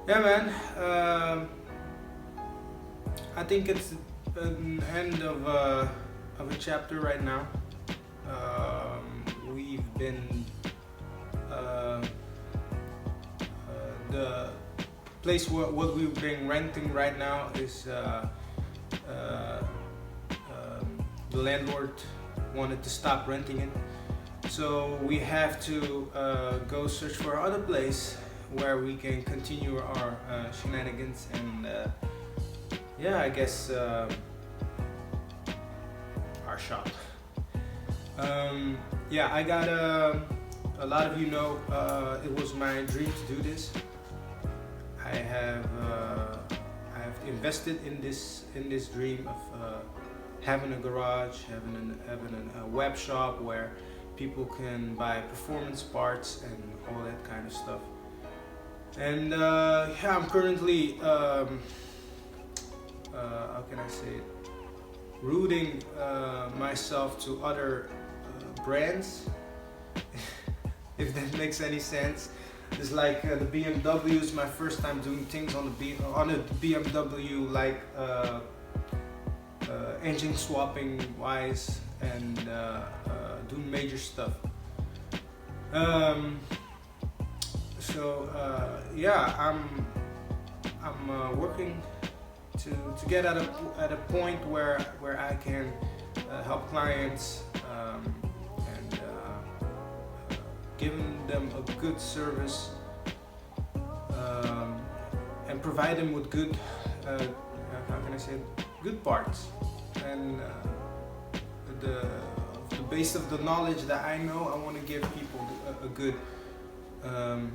Yeah, man. I think it's an end of a chapter right now. We've been uh, the place what we've been renting right now is uh, the landlord wanted to stop renting it, so we have to go search for other place where we can continue our shenanigans and yeah, I guess our shop. Yeah, I got a lot of you know it was my dream to do this. I have I have invested in this dream of having a garage, having a web shop where people can buy performance parts and all that kind of stuff. And yeah, I'm currently how can I say it? Rooting myself to other brands, if that makes any sense. It's like the BMW is my first time doing things on a BMW, like engine swapping wise and doing major stuff. Um, yeah, I'm working to get at a point where I can help clients and giving them a good service um, and provide them with good how can I say it? Good parts and the the base of the knowledge that I know. I want to give people um,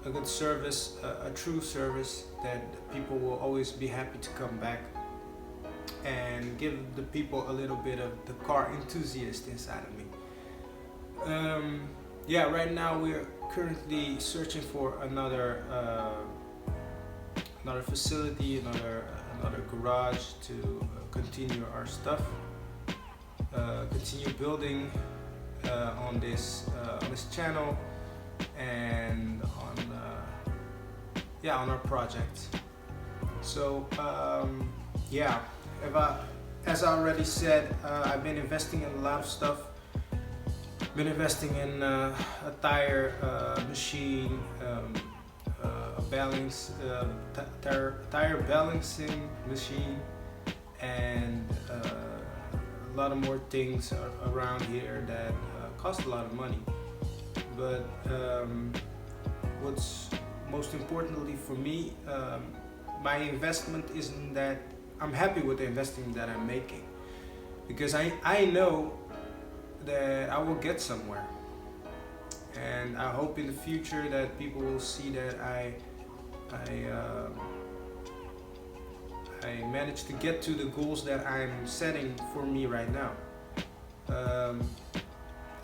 a good service, a true service that people will always be happy to come back, and give the people a little bit of the car enthusiast inside of me. Yeah, right now we're currently searching for another facility, another garage to continue our stuff, continue building on this channel and on yeah, on our project. So yeah, as I already said, I've been investing in a lot of stuff. Been investing in a tire machine, a tire balancing machine, and a lot of more things around here that cost a lot of money. But what's most importantly for me, my investment isn't that I'm happy with the investment that I'm making, because I know that I will get somewhere, and I hope in the future that people will see that I managed to get to the goals that I'm setting for me right now. Um,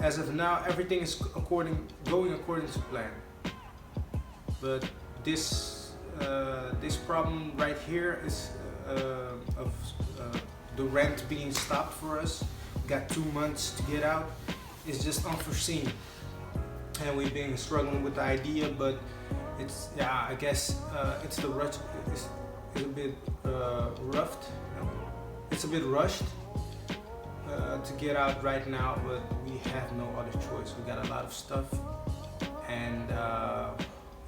as of now, everything is going according to plan, but this problem right here is of the rent being stopped for us. We got 2 months to get out. It's just unforeseen, and we've been struggling with the idea, but it's, yeah, I guess it's the rush. It's a bit roughed. It's a bit rushed to get out right now, but we have no other choice. We got a lot of stuff, and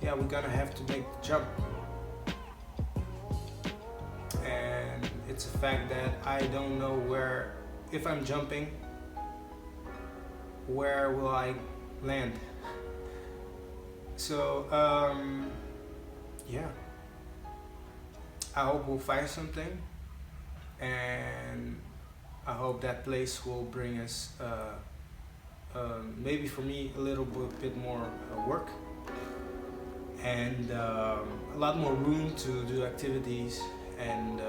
yeah, we're gonna have to make the jump. And it's a fact that I don't know where, if I'm jumping, where will I land? So yeah, I hope we'll find something, and I hope that place will bring us maybe for me a little bit more work, and a lot more room to do activities, and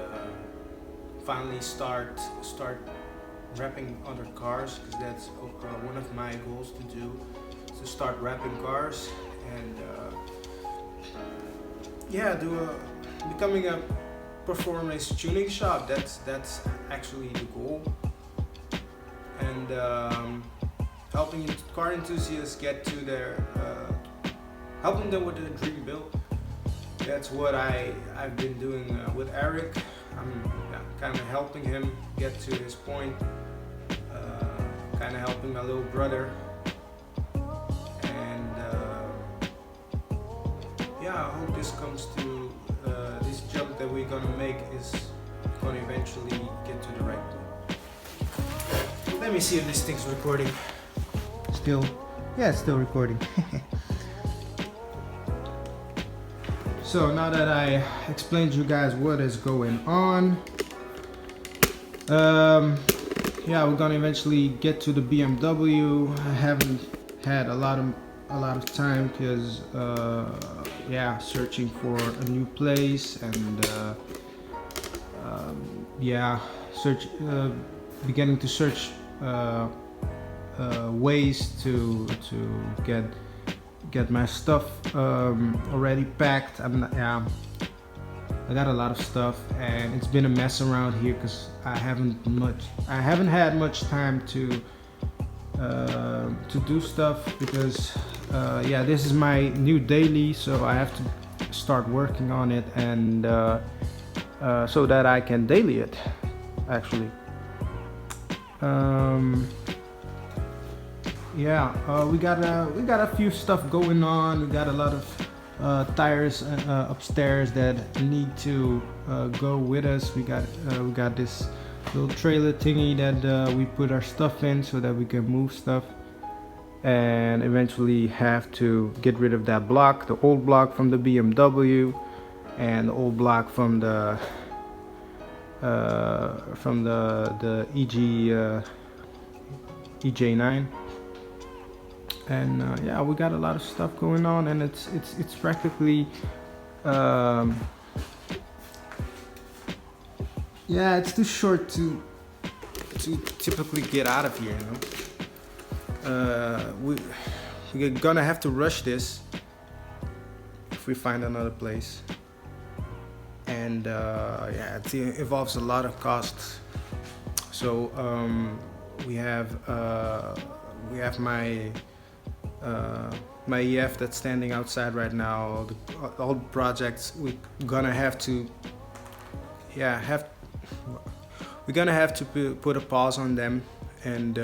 finally start wrapping other cars, because that's one of my goals to do, to start wrapping cars, and yeah, becoming a performance tuning shop. That's actually the goal, and helping car enthusiasts get to their helping them with their dream build. that's what I've been doing with Eric. I'm kind of helping him get to his point, kind of helping my little brother, and yeah, I hope this comes to this jump that we're gonna make is gonna eventually get to the right point. Let me see if this thing's recording. Still, yeah, it's still recording. So now that I explained to you guys what is going on, yeah, we're gonna eventually get to the BMW. I haven't had a lot of time because yeah, searching for a new place and yeah, beginning to search ways to get my stuff already packed. I got a lot of stuff, and it's been a mess around here because I haven't had much time to do stuff because yeah, this is my new daily, so I have to start working on it, and so that I can daily it actually. Yeah, we got a few stuff going on. We got a lot of tires upstairs that need to go with us. We got this little trailer thingy that we put our stuff in so that we can move stuff, and eventually have to get rid of that block, the old block from the BMW, and the old block from the EJ9. And yeah, we got a lot of stuff going on, and it's practically yeah, it's too short to typically get out of here, you know. We're gonna have to rush this if we find another place, and yeah, it involves a lot of costs. So we have my EF that's standing outside right now. All the projects we're gonna have to, yeah, we're gonna have to put a pause on them, and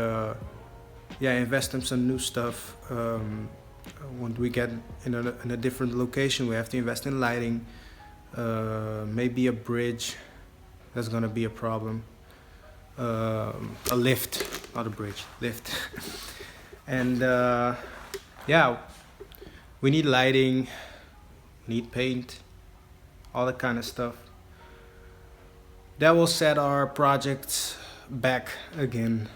yeah, invest in some new stuff. When we get in a different location, we have to invest in lighting, maybe a bridge. That's gonna be a problem. A lift, not a bridge, lift. And yeah, we need lighting, need paint, all that kind of stuff. That will set our projects back again.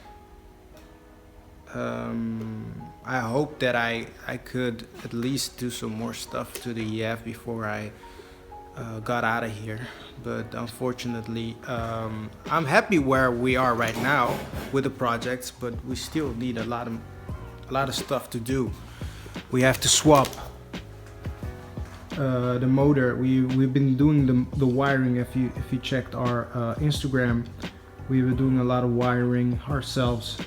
I hope that I could at least do some more stuff to the EF before I got out of here, but unfortunately I'm happy where we are right now with the projects, but we still need a lot of stuff to do. We have to swap the motor. We've been doing the wiring. If you checked our Instagram, we were doing a lot of wiring ourselves.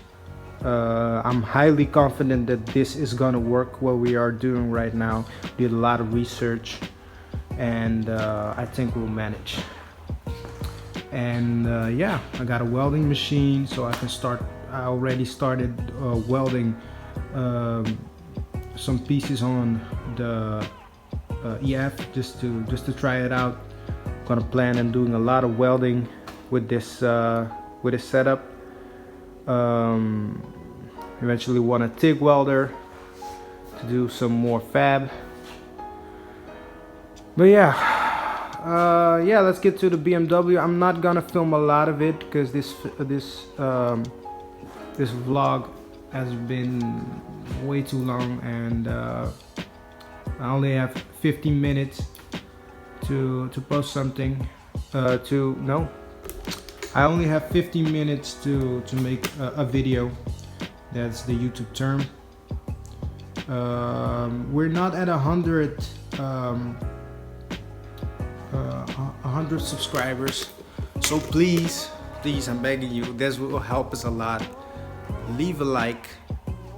I'm highly confident that this is gonna work what we are doing right now. We did a lot of research, and I think we'll manage. And yeah, I got a welding machine, so I can start. I already started welding some pieces on the EF just to try it out. Gonna plan on doing a lot of welding with this setup. Eventually want a TIG welder to do some more fab. But yeah, yeah, let's get to the BMW. I'm not gonna film a lot of it because this vlog has been way too long, and I only have 15 minutes to post something. I only have 15 minutes to make a video. That's the YouTube term. We're not at 100 subscribers, so please, I'm begging you, this will help us a lot. Leave a like,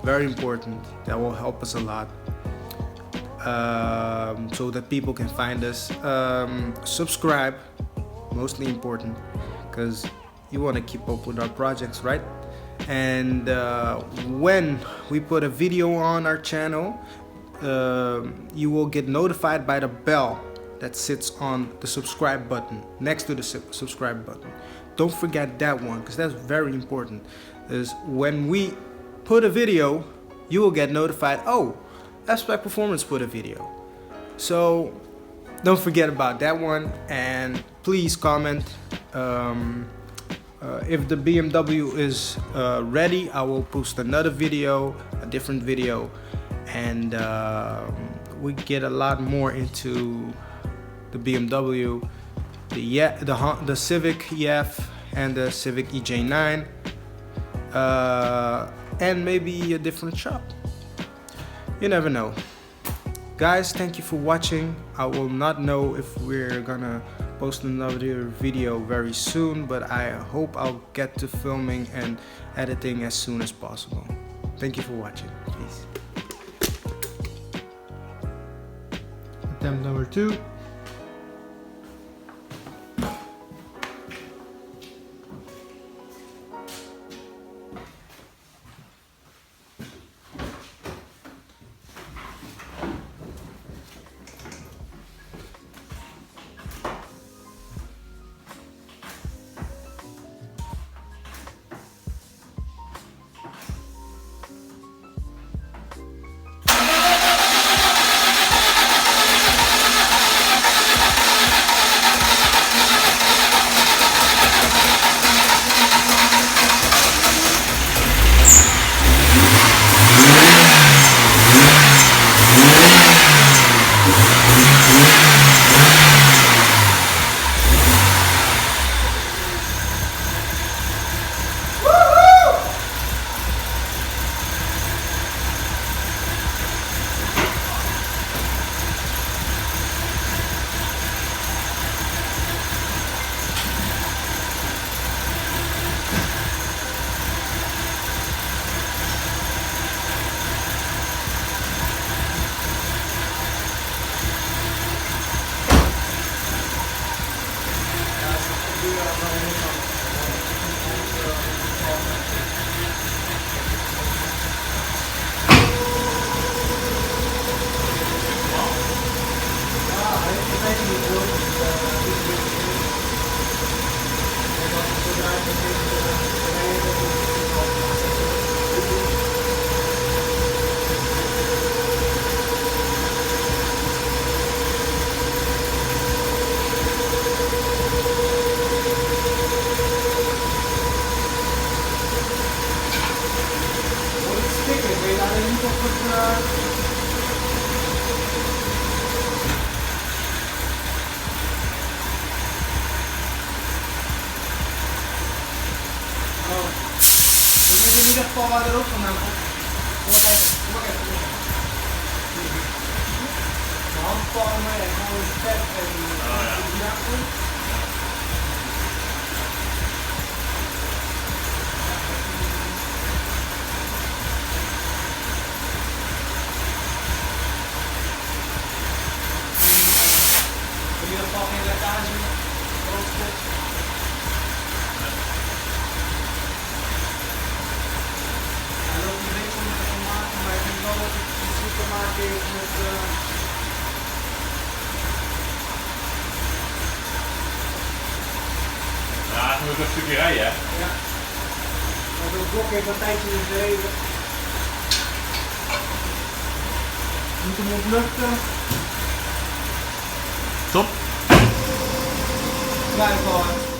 very important. That will help us a lot. so that people can find us. Subscribe, mostly important, because you want to keep up with our projects, right? And when we put a video on our channel, you will get notified by the bell that sits on the subscribe button, next to the subscribe button. Don't forget that one, because that's very important. Is when we put a video, you will get notified, oh, Abstract Performance put a video. So don't forget about that one, and please comment. If the BMW is ready, I will post another video, a different video, and we get a lot more into the BMW, the Civic EF, and the Civic EJ9, and maybe a different shop. You never know. Guys, thank you for watching. I will not know if we're gonna post another video very soon, but I hope I'll get to filming and editing as soon as possible. Thank you for watching. Peace. Attempt number 2. Ja, dan moet ik nog een stukje rijden, hè? Ja. Maar zo'n blok heeft een tijdje in gereden. Moet hem ontluchten. Top. Blijf gewoon.